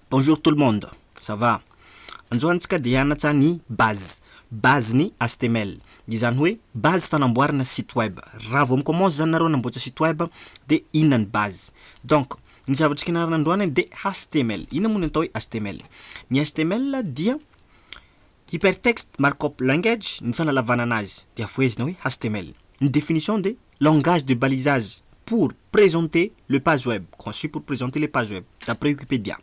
Bonjour tout le monde, ça va? Androany antsika dia hianatra ny base ny HTML. Izany hoe base fanamboarana site web. Raha vao commence zany nareo namboatra site web de inona ny base. Donc ny zavatra kinarina androany de HTML. Inona moa ny atao hoe HTML? Ny HTML dia hypertext markup language ny fanalavana anazy dia avoezina hoe HTML. Une définition de langage de balisage pour présenter le page web, conçu pour présenter les pages web d'après Wikipédia.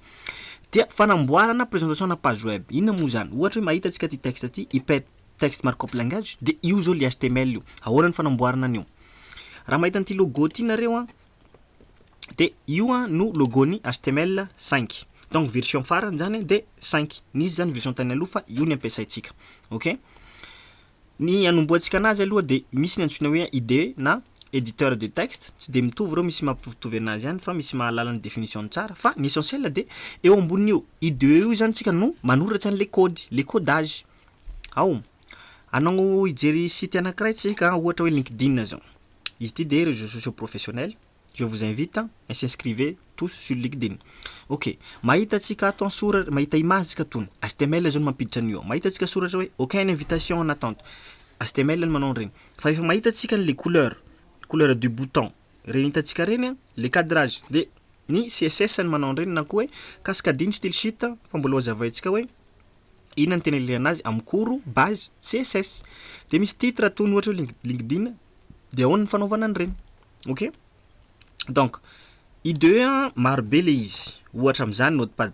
Dia fanamboarana présentation na page web. Inona moa zany? Ohatra hoe mahita antsika ty texte ty hypertext markup language de io zao le HTML io. Ahoana ny fanamboarana an'io? Raha mahita an'ity logo ty nareo de io no logo ny HTML5. Donc version farany zany de 5. Nisy zany version tany aloha fa io ny ampiasaitsika. OK? Ny anomboantsika anazy aloha de misy ny antsoina hoe IDE na éditeur de texte, tsy de mitovy reo, misy mampitovy anazy ihany fa misy mahalala ny définition tsara, fa ny essentiel de eo ambonin'io IDE io zany tsika no manoratra an'le code, le codage. Ao, anao ijery site anankiray tsika, ohatra hoe LinkedIn zao. Izy ty de réseaux sociaux professionnels. Je vous invite à s'inscrivez tous sur LinkedIn. OK. Mahita tsika ato soratra, mahita image tsika tony. HTML zao no mampiditra an'io. Mahita tsika soratra hoe aucune invitation en attente. HTML no manao regny. Fa rehefa mahita tsika les couleurs du bouton, regny hitantsika regny, le cadrage de ny CSS no manao regny na koa hoe cascading style sheet, fa mbola hazavaintsika hoe inona ny tena ilana azy amin'ny koro base CSS. De misy titre atony ohatra hoe LinkedIn de ahoana ny fanaovana an'iregny. OK? Donc IDE maro be le izy. Ohatra am'zany Notepad++,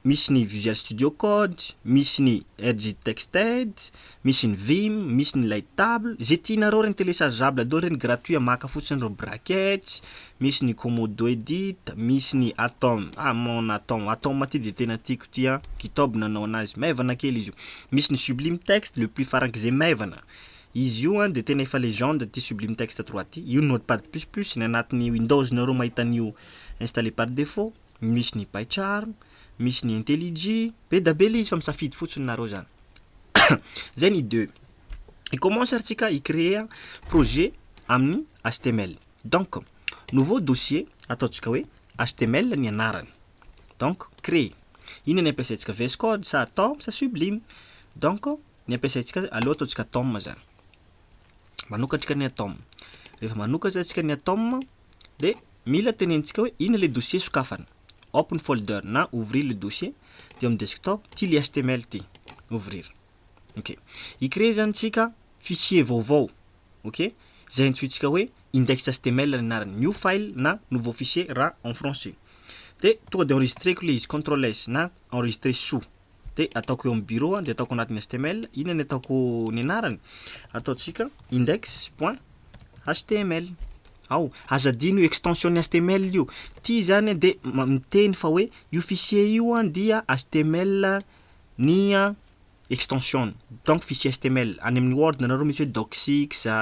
misy ny Visual Studio Code, misy ny RG Texted, misy ny Vim, misy ny Lightable. Zay tianareo regny téléchargeable daholo regny gratuit, maka fotsiny reo brackets, misy ny Komodo Edit, misy ny Atom. Mon Atom ty de tena tiako ty kitaby nanao anazy, maivana kely izy io. Misy ny Sublime Text, le plus faran'izay maivana. Izy io de tena efa légende ty Sublime Text 3 ty. Io Notepad++, ny anatin'ny Windows nareo mahita an'io installé par défaut. Misy ny PyCharm, misy ny IntelliJ, be da be le izy fa misafidy fotsiny nareo zany. Zay ny IDE. I commence artsika i-créer projet amin'ny HTML. Donc, nouveau dossier ataontsika hoe HTML ny anarany. Donc, créer. Ina ny ampiasaitsika VS Code, sa Atom, sa Sublime. Donc, ny ampiasaitsika aloha ataontsika Atom zany. Manokatsika ny Atom. Rehefa manokatra antsika ny Atom de mila tenentsika hoe ina le dossier sokafana. Open folder na ouvrir le dossier de am desktop ty le HTML ty ouvrir. OK. I-créer zany tsika fichier vaovao. OK? Zay antsointsika hoe index HTML anarany, new file na nouveau fichier raha en français. De tonga de enregistrer le izy CTRL S na enregistrer sous. De ataoko eo amin'ny bureau de ataoko anatin'ny HTML, ina ny ataoko ny anarany? Ataontsika index.html. Ao, azadino extension HTML io. Ty zany de miteny fa hoe io fichier io dia HTML ny extension. Donc fichier HTML any amin'ny Word nareo misy hoe Docx,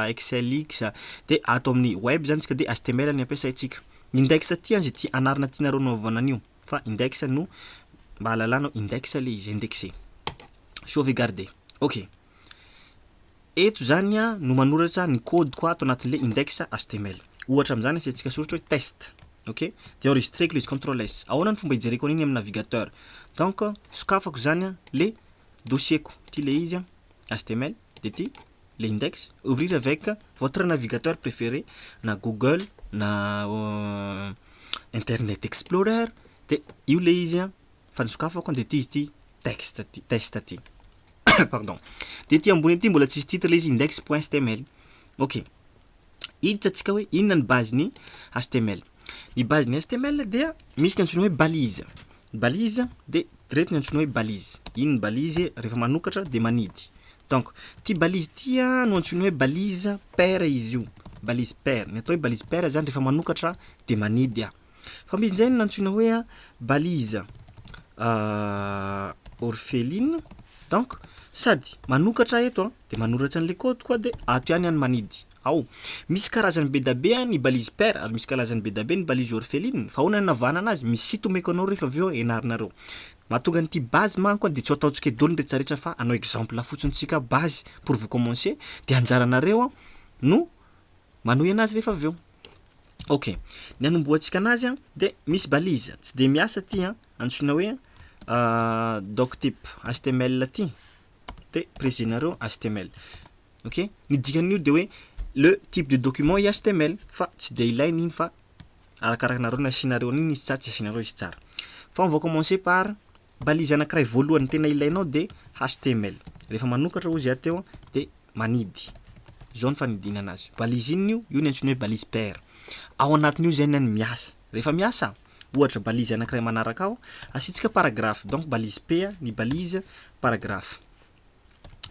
Excelx, de ato amin'ny web zany tsika de HTML ny ampiasaitsika. Index ty zay ty anarana ty nareo naovana an'io. Fa index no mba halalanao index le izy indexé. Sauvegarder. OK. Eto zany no manoratra ny code koa ato anatin'le index HTML. Ohatra am'zany asantsika soratra hoe test. OK? De enregistrer le izy CTRL S. Ahoana ny fomba ijereko an'iny amin'ny navigateur. Donc sokafako zany le dossier ko. Ty le izy HTML de ty le index. Ouvrir avec votre navigateur préféré na Google na Internet Explorer. De io le izy fa nisokafako de ty izy ty texte ty test ty. Pardon. De ty ambony ty mbola tsisy titre le izy index.html. OK. Hiditra hoe inona ny base ny HTML. Ny base ny HTML dia misy ny antsoina hoe balise. Balise de reto ny antsoina hoe balise. Iny ny balise rehefa manokatra de manidy. Donc ty balise ty no antsoina hoe balise paire izy io. Balise paire. Ny atao hoe balise paire zany rehefa manokatra de manidy. Fa misy zany ny antsoina hoe balise orpheline. Donc sady manokatra eto de manoratra an'le code koa de ato ihany any manidy. Ao, misy karazany be da be ny balise paire, ary misy karazany be da be ny balise orpheline. Fa ahoana navana anazy? Misy site omeko anao rehefa avy eo ianarinareo. Mahatonga an'ity base manko de tsy ataontsika daholo rehetrarehetra fa anao exemple fotsiny tsika base pour vous commencer de anjaranareo no manohy anazy rehefa avy eo. OK. Ny anomboantsika anazy de misy balise tsy de miasa ty antsoina hoe doctype HTML ty de précisenareo HTML. OK? Ny dikan'io de hoe le type de document i HTML fa tsy de ilainy igny fa arakarakanareo ny asianareo an'igny izy tsara tsy asianareo izy tsara. Fa on va commencer par balise anankiray voalohany tena ilainao de HTML. Rehefa manokatra ozy ateo de manidy. Zao ny fanidina anazy. Balise iny io ny antsoina hoe balise paire. Ao anatin'io zany ny miasa. Rehefa miasa, ohatra balise anankiray manaraka ao, asiantsika paragraphe. Donc balise P ny balise paragraphe.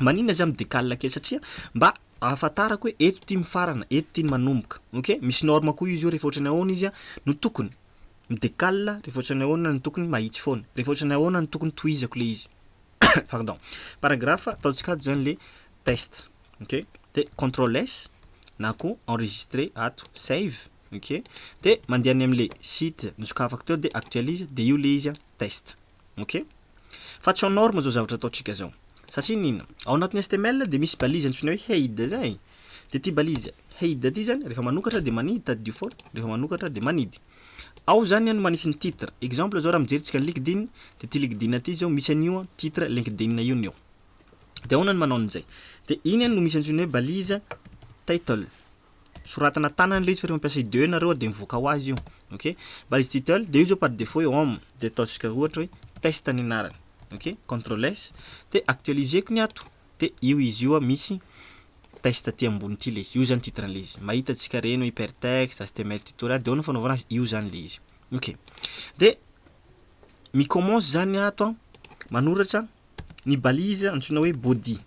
Maninona izy midécale kely satria mba ahafantarako hoe eto ty mifarana, eto ty manomboka. OK? Misy norme koa izy io rehefa ohatrany ahoana izy no tokony midécale rehefa ohatrany ahoana no tokony mahitsy foana. Rehefa ohatrany ahoana no tokony tohizako le izy. Pardon. Paragraphe ataontsika ato zany le test. OK? De CTRL S na koa enregistrer ato save. OK? De mandeha any am'le site nisokafako teo de actualise de io le izy test. OK? Fa tsy en norme zao zavatra ataontsika zao. Satria nina ao anatin'ny HTML de misy balise antsoina hoe head zay. De ty balise head ty zany rehefa manokatra de manidy tady default, rehefa manokatra de manidy. Ao zany no manisy ny titre. Exemple zao raha mijery tsika LinkedIn de ty LinkedIn ty zao misy an'io titre LinkedIn io ny eo. De ahoana no manao an'izay? De iny no misy antsoina hoe balise title. Soratana tanana le izy fa rehefa mampiasa i2 nareo de mivoaka ho azy io. OK? Balise title de io zao par défaut home de ataontsika ohatra hoe test ny anarany. OK? CTRL S de actualiseko ny ato. De io izy io misy test ty ambony ty le izy. Io zany titre le izy. Mahita tsika reno hypertext, HTML tutorial de ono fanaovana azy io zany le izy. OK. De mi commence zany ato manoratra ny balise antsoina hoe body.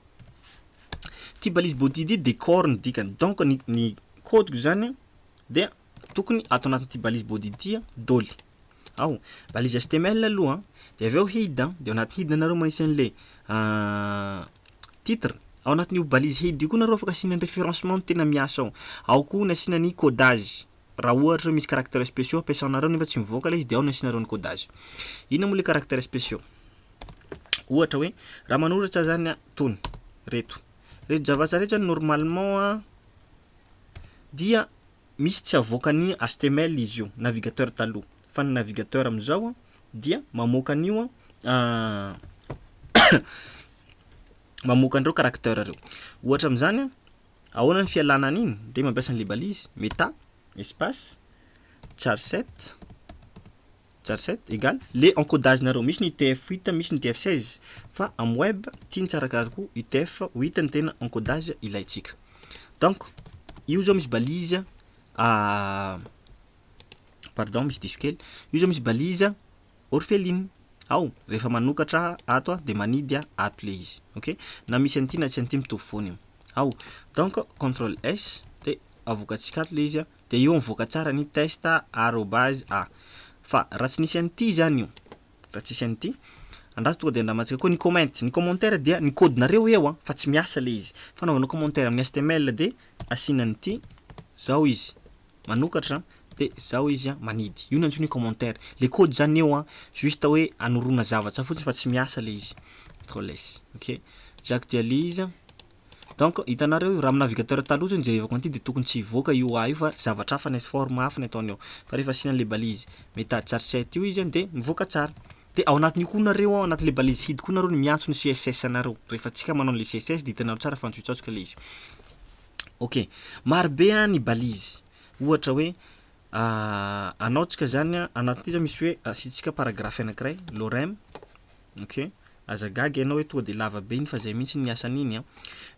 Ty balise body ty décor ny dikany. Donc ny code zany de tokony ato anatin'ty balise body ty dôly. Ao balise HTML aloha de aveo head de ao anaty head nareo manisy an'le titre. Ao anatin'io balise head io koa nareo afaka asiana référencement tena miasa ao. Ao koa ny asiana ny codage. Raha ohatra misy caractères spéciaux ampiasanareo nefa tsy mivoaka le izy de ao ny asianareo ny codage. Ino moa le caractères spéciaux? Ohatra hoe raha manoratra zany tony reto. Reto zavatra rehetra normalement dia misy tsy avoakany HTML izy io, navigateur taloha. Fa ny navigateur am'izao dia mamoaka an'io mamoaka an'ireo caractère reo. Ohatra am'zany ahoana ny fialana an'iny de mampiasa an'le balise meta espace char7 égale le encodage nareo. Misy ny UTF-8, misy ny UTF-16 fa am web tiany tsara karako UTF-8 ny tena encodage ilaitsika. Donc io zao misy balise pardon misy diso kely. Io zao misy balise orpheline. Ao rehefa manokatra ato de manidy ato le izy. OK? Na misy an'ty na tsy an'ty mitovy foana io. Ao donc CTRL S de avokatsika ato le izy de io mivoaka tsara ny test @a. Fa raha tsy nisy an'ty zany io. Raha tsisy an'ty andraso tonga de andramantsika koa ny comment, ny commentaire dia ny code nareo eo fa tsy miasa le izy. Fanaovana commentaire amin'ny HTML de asiana an'ty zao izy. Manokatra de zao izy manidy. Io no antsoina commentaire. Le code zany eo juste hoe anorona zavatra fotsiny fa tsy miasa le izy. CTRL S. OK? J'actualise. Donc hitanareo raha amin'ny navigateur taloha zany jerevako an'ty de tokony tsy hivoaka io io fa zavatra hafa ny forme hafa ny ataony eo. Fa rehefa asiana le balise meta char7 io izy de mivoaka tsara. De ao anatin'io koa nareo anatin'le balise head koa nareo ny miantso ny CSS nareo. Rehefa tsika manao le CSS de hitanareo tsara fa nitsoitsaotsika le izy. OK. Marobe ny balise. Ohatra hoe anao tsika zany anatin'ity zany misy hoe asiantsika paragraphe anankiray lorem. OK? Azagagy anao hoe tonga de lava be iny fa zay mihitsy ny asan'iny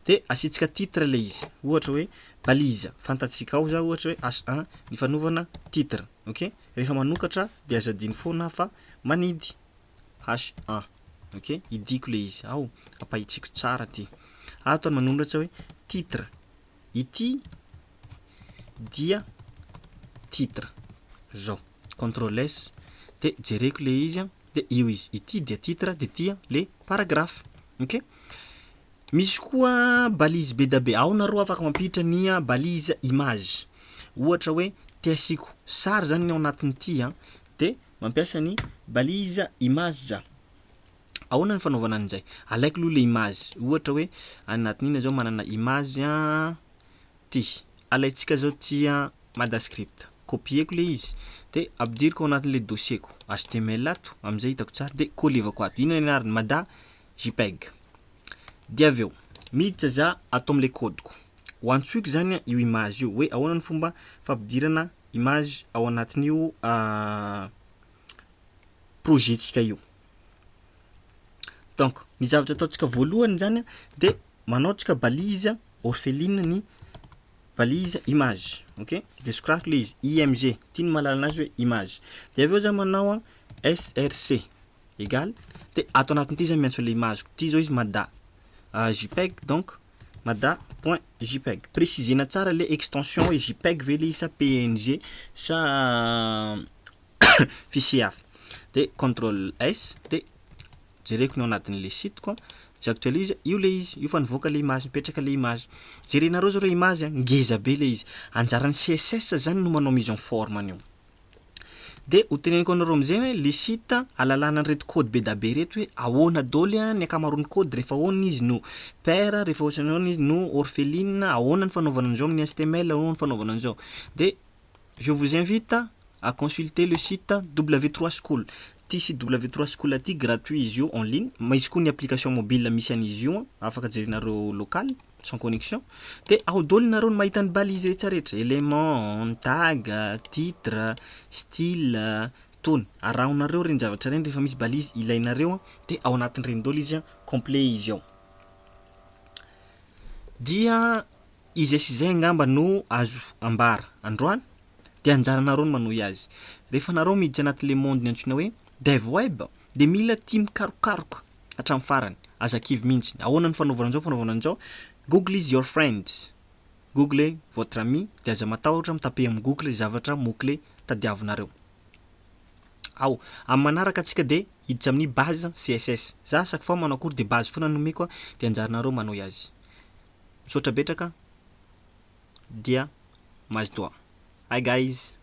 de asiantsika titre le izy. Ohatra hoe balise fantatsika ao za ohatra hoe H1 ny fanaovana titre. OK? Rehefa manokatra de azadiny foana fa manidy H1. OK? Idiko le izy. Ao apahitsiko tsara ty. Ato manoratra hoe titre. Ity dia titre. Zao. CTRL S de jereko le izy de io izy. Ity dia titre de tia le paragraphe. OK? Misy koa balise be da be. Ao nareo afaka mampiditra ny balise image. Ohatra hoe te asiko sary zany ao anatin'ity de mampiasa ny balise image. Ahoana ny fanaovana an'izay? Alaiko aloha le image. Ohatra hoe anatin'iny zao manana image ty. Alaitsika zao ty Madascript. copieko le izy de ampidiriko agnatin'le dossierko HTML ato amizay hitako tsara de kolevako ato. Ino anarany mada JPEG. De aveo miditra za ato am'le codeko. Ho antsoiko zany io image io hoe ahoana ny fomba fampidirana image ao anatin'io projettsika io. Donc ny zavatra ataontsika voalohany zany de manao tsika balise orpheline ny balise image. OK? De sokrako le izy IMG, tiany malala anazy hoe image. De aveo za manao SRC égal de ato anatin'ity zany miantso le image. Ty zao izy mada JPEG donc mada.jpeg. Précisena tsara le extension hoe JPEG ve le izy sa PNG sa fichier hafa. De CTRL S de jereko ny ao anatin'le site quoi. J'actualise io le izy, io fa nivoaka le image, mipetraka le image. Jerenareo zao re image ngeza be le izy. Anjaran'ny CSS zany no manao mise en forme an'io. De ho teneniko anareo amizay hoe le site alalana reto code be da be reto hoe ahoana dôly ny akamaroan'ny code rehefa ahoana izy no paire, rehefa ahoana izy no orpheline, ahoana ny fanaovana an'izao amin'ny HTML, ahoana ny fanaovana an'izao. De je vous invite à consulter le site W3 School. Ty site W3 School ty gratuit izy io en ligne, misy koa ny application mobile misy an'izy io afaka jerinareo local sans connexion. De ao dôly nareo ny mahita ny balise rehetrarehetra, élément, tag, titre, style, tony. Arahonareo reny zavatra reny rehefa misy balise ilainareo de ao anatin'ireny dôly izy complet izy ao. Dia izy zay ngamba no azo ambara androany de anjaranareo ny manohy azy. Rehefa nareo miditra anatin'le monde ny antsoina hoe dev web de mila tia mikarokaroka hatramin'ny farany. Azakivy mihitsy. Ahoana ny fanaovana an'izao? Google is your friends. Google votre ami de aza matahotra mitape amin'ny Google zavatra mot-clé tadiavinareo. Ao, amin'ny manaraka antsika de hiditra amin'ny base CSS. Za chaque fois manao cours de base foana nomeko de anjaranareo manohy azy. Misaotra betraka dia mazotoa. Hi guys.